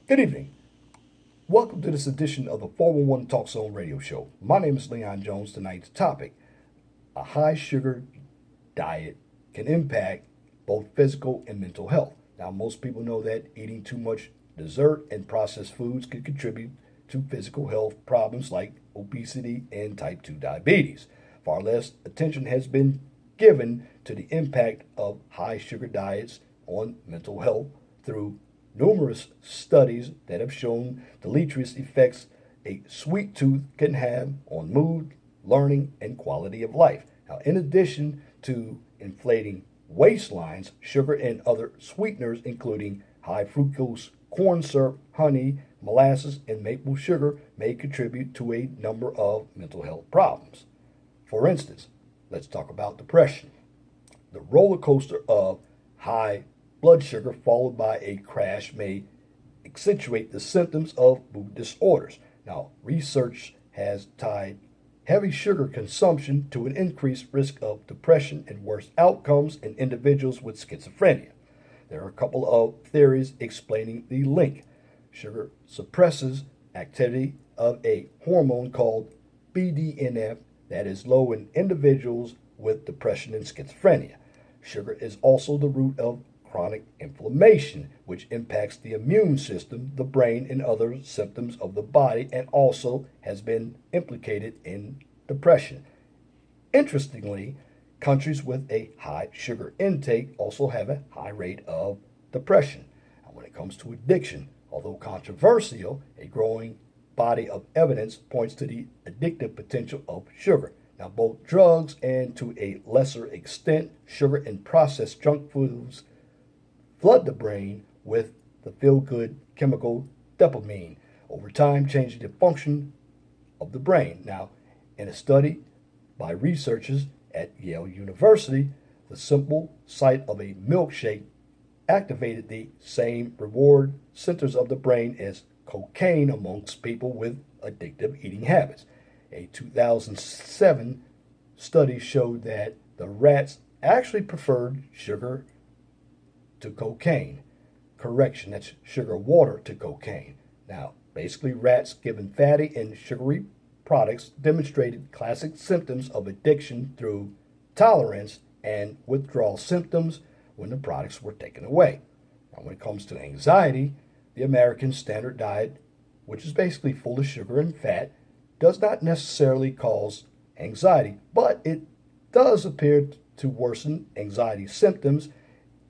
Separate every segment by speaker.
Speaker 1: Good evening. Welcome to this edition of the 411 Talk Zone radio show. My name is Leon Jones. Tonight's topic: a high sugar diet can impact both physical and mental health. Now, most people know that eating too much dessert and processed foods can contribute to physical health problems like obesity and type 2 diabetes. Far less attention has been given to the impact of high sugar diets on mental health through numerous studies that have shown the deleterious effects a sweet tooth can have on mood, learning, and quality of life. Now, in addition to inflating waistlines, sugar and other sweeteners, including high fructose corn syrup, honey, molasses, and maple sugar, may contribute to a number of mental health problems. For instance, let's talk about depression. The roller coaster of high blood sugar followed by a crash may accentuate the symptoms of mood disorders. Now, research has tied heavy sugar consumption to an increased risk of depression and worse outcomes in individuals with schizophrenia. There are a couple of theories explaining the link. Sugar suppresses activity of a hormone called BDNF that is low in individuals with depression and schizophrenia. Sugar is also the root of chronic inflammation, which impacts the immune system, the brain, and other systems of the body, and also has been implicated in depression. Interestingly, countries with a high sugar intake also have a high rate of depression. Now, when it comes to addiction, although controversial, a growing body of evidence points to the addictive potential of sugar. Now, both drugs and to a lesser extent, sugar and processed junk foods flood the brain with the feel-good chemical dopamine, over time changing the function of the brain. Now, in a study by researchers at Yale University, the simple sight of a milkshake activated the same reward centers of the brain as cocaine amongst people with addictive eating habits. A 2007 study showed that the rats actually preferred sugar to cocaine. Correction, that's sugar water to cocaine. Now, basically, rats given fatty and sugary products demonstrated classic symptoms of addiction through tolerance and withdrawal symptoms when the products were taken away. Now, when it comes to anxiety, the American Standard Diet, which is basically full of sugar and fat, does not necessarily cause anxiety, but it does appear to worsen anxiety symptoms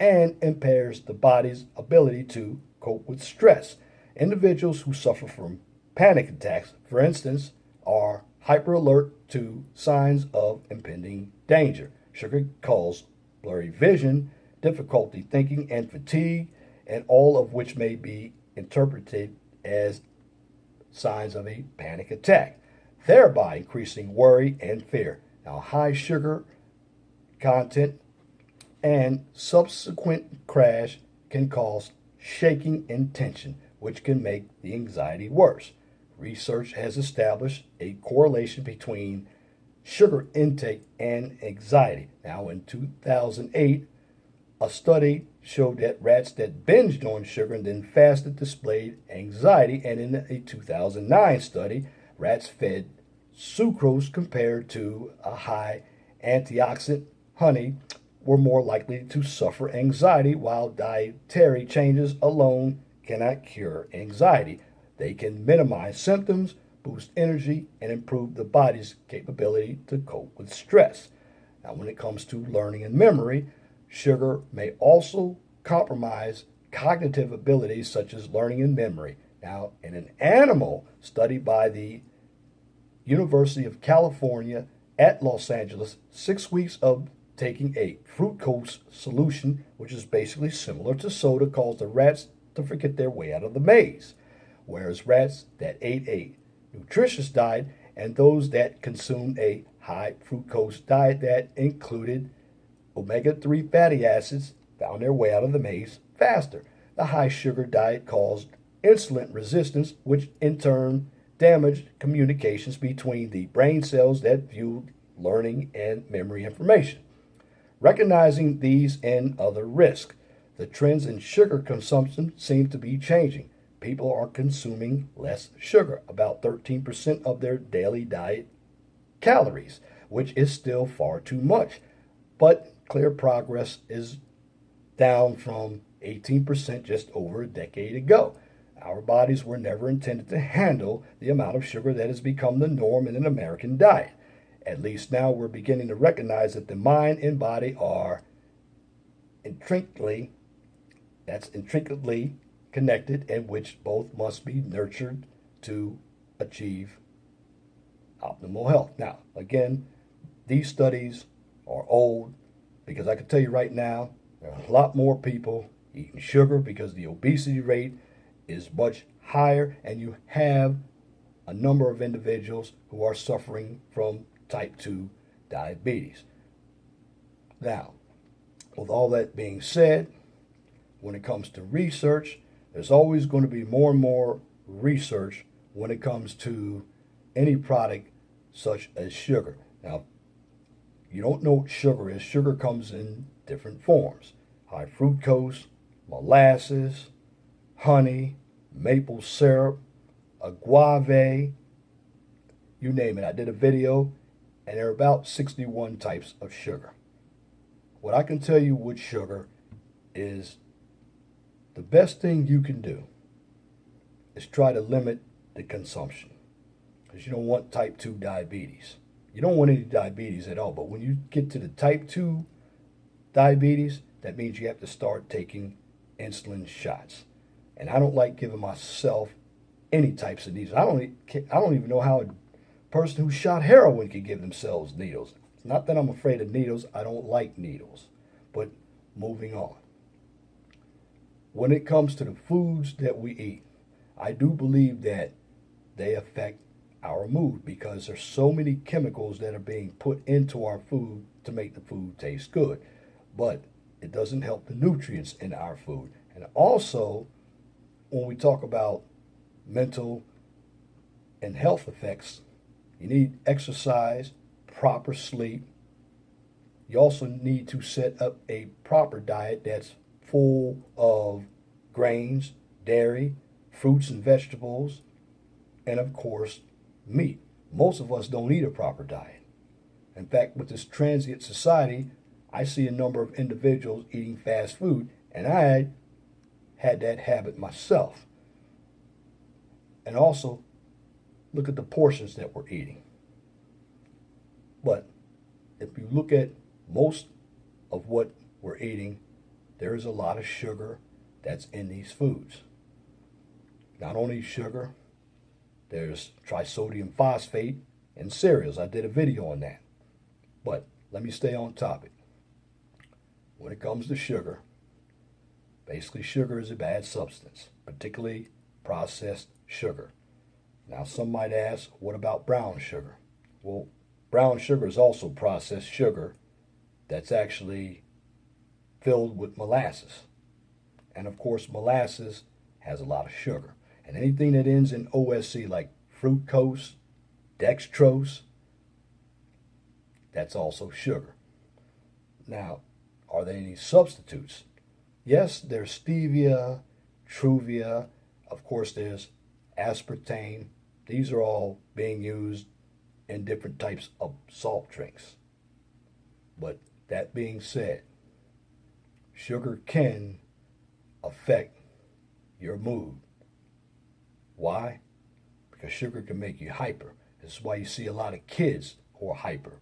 Speaker 1: and impairs the body's ability to cope with stress. Individuals who suffer from panic attacks, for instance, are hyper alert to signs of impending danger. Sugar causes blurry vision, difficulty thinking, and fatigue, and all of which may be interpreted as signs of a panic attack, thereby increasing worry and fear. Now, high sugar content and subsequent crash can cause shaking and tension, which can make the anxiety worse. Research has established a correlation between sugar intake and anxiety. Now, in 2008, a study showed that rats that binged on sugar and then fasted displayed anxiety, and in a 2009 study, rats fed sucrose compared to a high antioxidant honey were more likely to suffer anxiety, while dietary changes alone cannot cure anxiety. They can minimize symptoms, boost energy, and improve the body's capability to cope with stress. Now, when it comes to learning and memory, sugar may also compromise cognitive abilities such as learning and memory. Now, in an animal study by the University of California at Los Angeles, 6 weeks of taking a fructose solution, which is basically similar to soda, caused the rats to forget their way out of the maze. Whereas rats that ate a nutritious diet and those that consumed a high fructose diet that included omega-3 fatty acids found their way out of the maze faster. The high sugar diet caused insulin resistance, which in turn damaged communications between the brain cells that viewed learning and memory information. Recognizing these and other risks, the trends in sugar consumption seem to be changing. people are consuming less sugar, about 13% of their daily diet calories, which is still far too much. But clear progress is down from 18% just over a decade ago. Our bodies were never intended to handle the amount of sugar that has become the norm in an American diet. At least now we're beginning to recognize that the mind and body are intrinsically connected, and which both must be nurtured to achieve optimal health. Now, again, these studies are old, because I can tell you right now, there are a lot more people eating sugar because the obesity rate is much higher, and you have a number of individuals who are suffering from type 2 diabetes. Now, with all that being said, when it comes to research, there's always going to be more and more research when it comes to any product such as sugar. Now, you don't know what sugar is. Sugar comes in different forms: high fructose, molasses, honey, maple syrup, agave, you name it. I did a video, and there are about 61 types of sugar. What I can tell you with sugar is the best thing you can do is try to limit the consumption, because you don't want type 2 diabetes. You don't want any diabetes at all, but when you get to the type 2 diabetes, that means you have to start taking insulin shots. And I don't like giving myself any types of needles. I don't even know how a person who shot heroin could give themselves needles. It's not that I'm afraid of needles. I don't like needles. But moving on. When it comes to the foods that we eat, I do believe that they affect our mood, because there's so many chemicals that are being put into our food to make the food taste good. But it doesn't help the nutrients in our food. And also, when we talk about mental and health effects, you need exercise, proper sleep. You also need to set up a proper diet that's full of grains, dairy, fruits and vegetables, and of course, meat. Most of us don't eat a proper diet. In fact, with this transient society, I see a number of individuals eating fast food, and I had that habit myself. And also, look at the portions that we're eating. But if you look at most of what we're eating, there is a lot of sugar that's in these foods. Not only sugar, there's trisodium phosphate in cereals. I did a video on that. But let me stay on topic. When it comes to sugar, basically sugar is a bad substance, particularly processed sugar. Now, some might ask, what about brown sugar? Well, brown sugar is also processed sugar that's actually filled with molasses. And of course, molasses has a lot of sugar. And anything that ends in OSC, like fructose, dextrose, that's also sugar. Now, are there any substitutes? Yes, there's stevia, truvia. Of course, there's aspartame. These are all being used in different types of salt drinks. But that being said, sugar can affect your mood. Why? Because sugar can make you hyper. This is why you see a lot of kids who are hyper.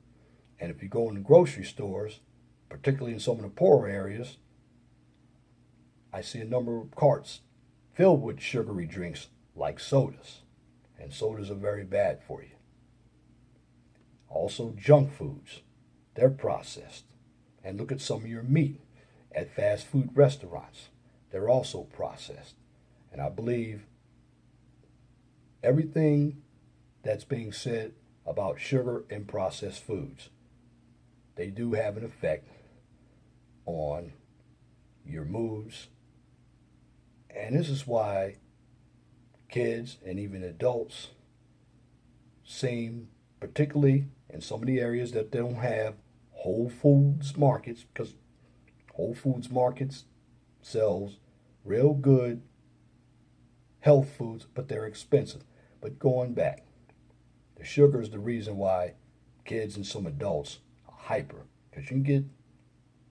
Speaker 1: And if you go in the grocery stores, particularly in some of the poorer areas, I see a number of carts filled with sugary drinks like sodas. And sodas are very bad for you. Also, junk foods. They're processed. And look at some of your meat at fast food restaurants. They're also processed. And I believe everything that's being said about sugar and processed foods, they do have an effect on your moods. And this is why kids and even adults seem, particularly in some of the areas that they don't have Whole Foods markets, because Whole Foods markets sells real good health foods, but they're expensive. But going back, the sugar is the reason why kids and some adults are hyper, because you can get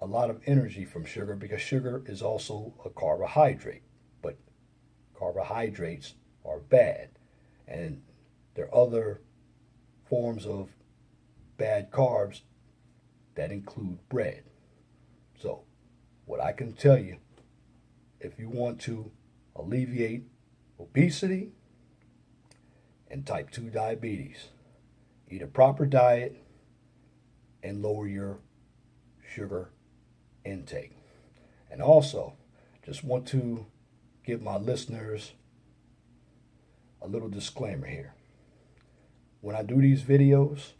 Speaker 1: a lot of energy from sugar, because sugar is also a carbohydrate. But carbohydrates are bad, and there are other forms of bad carbs that include bread. So, what I can tell you, if you want to alleviate obesity and type 2 diabetes, eat a proper diet and lower your sugar intake. And also, just want to give my listeners a little disclaimer here. When I do these videos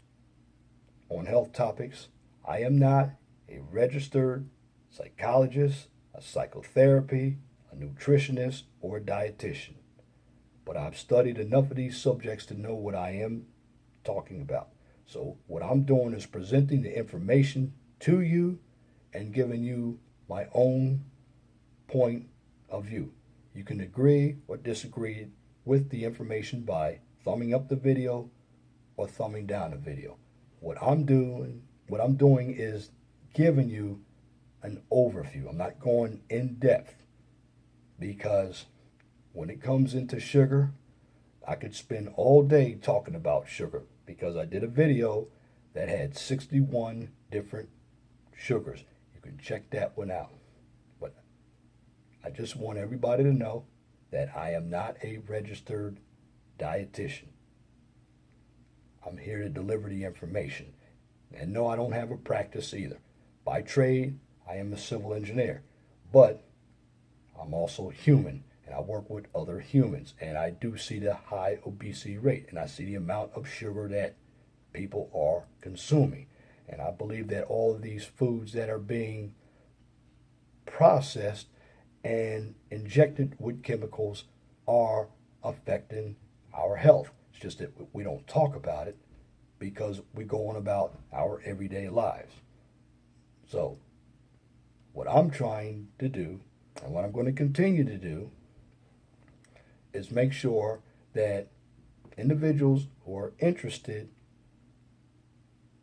Speaker 1: on health topics, I am not a registered psychologist, a psychotherapy, a nutritionist, or a dietitian. But I've studied enough of these subjects to know what I am talking about. So what I'm doing is presenting the information to you and giving you my own point of view. You can agree or disagree with the information by thumbing up the video or thumbing down the video. What I'm doing is giving you an overview. I'm not going in depth, because when it comes into sugar, I could spend all day talking about sugar, because I did a video that had 61 different sugars. You can check that one out. But I just want everybody to know that I am not a registered dietitian. I'm here to deliver the information. And no, I don't have a practice either. By trade, I am a civil engineer. But I'm also human, and I work with other humans. And I do see the high obesity rate, and I see the amount of sugar that people are consuming. And I believe that all of these foods that are being processed and injected with chemicals are affecting our health. It's just that we don't talk about it because we go on about our everyday lives. So, what I'm trying to do, and what I'm going to continue to do, is make sure that individuals who are interested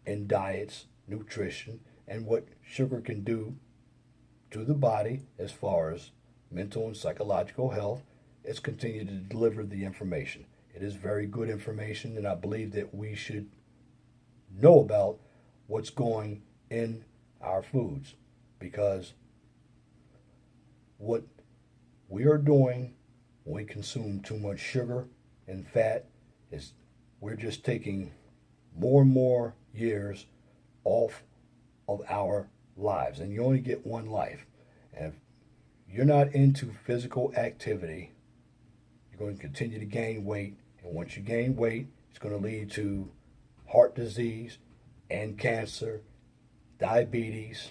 Speaker 1: in diets, nutrition, and what sugar can do to the body as far as mental and psychological health, is continue to deliver the information. It is very good information, and I believe that we should know about what's going in our foods, because what we are doing when we consume too much sugar and fat is we're just taking more and more years off of our lives, and you only get one life. And if you're not into physical activity, you're going to continue to gain weight, and once you gain weight, it's going to lead to heart disease and cancer, diabetes,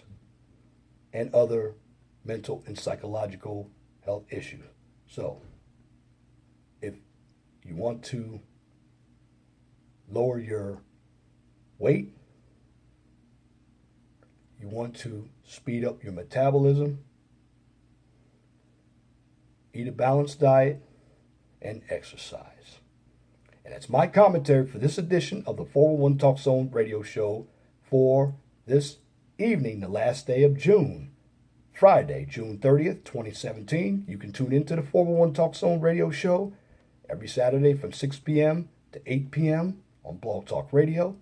Speaker 1: and other mental and psychological health issues. So, if you want to lower your weight, you want to speed up your metabolism, eat a balanced diet, and exercise. And that's my commentary for this edition of the 411 Talk Zone radio show for this evening, the last day of June, Friday, June 30th, 2017. You can tune into the 411 Talk Zone radio show every Saturday from 6 p.m. to 8 p.m. on Blog Talk Radio.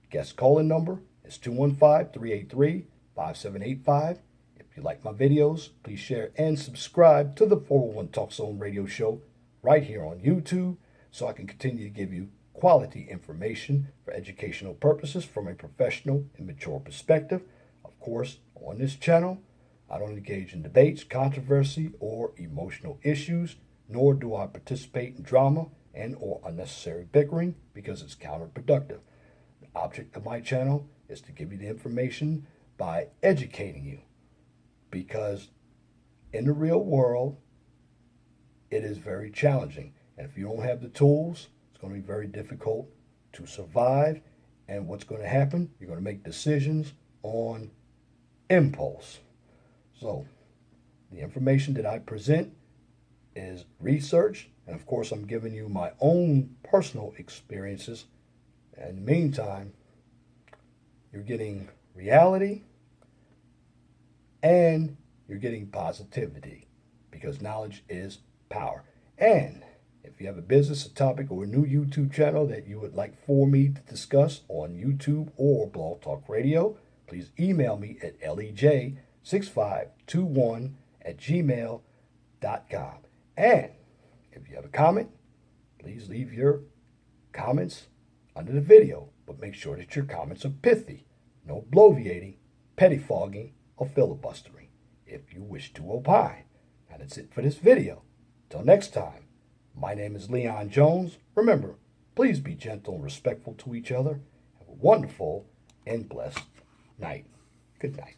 Speaker 1: Guest calling number is 215-383-5785. If you like my videos, please share and subscribe to the 411 Talk Zone radio show right here on YouTube, so I can continue to give you quality information for educational purposes from a professional and mature perspective. Of course, on this channel, I don't engage in debates, controversy, or emotional issues, nor do I participate in drama and or unnecessary bickering, because it's counterproductive. The object of my channel is to give you the information by educating you, because in the real world, it is very challenging. And if you don't have the tools, it's going to be very difficult to survive. And what's going to happen? You're going to make decisions on impulse. So, the information that I present is research, and of course, I'm giving you my own personal experiences. In the meantime, you're getting reality and you're getting positivity because knowledge is power. And if you have a business, a topic, or a new YouTube channel that you would like for me to discuss on YouTube or Blog Talk Radio, please email me at lej6521@gmail.com. And if you have a comment, please leave your comments under the video, but make sure that your comments are pithy. No bloviating, pettifogging, or filibustering if you wish to opine. Now that's it for this video. Till next time, my name is Leon Jones. Remember, please be gentle and respectful to each other. Have a wonderful and blessed night. Good night.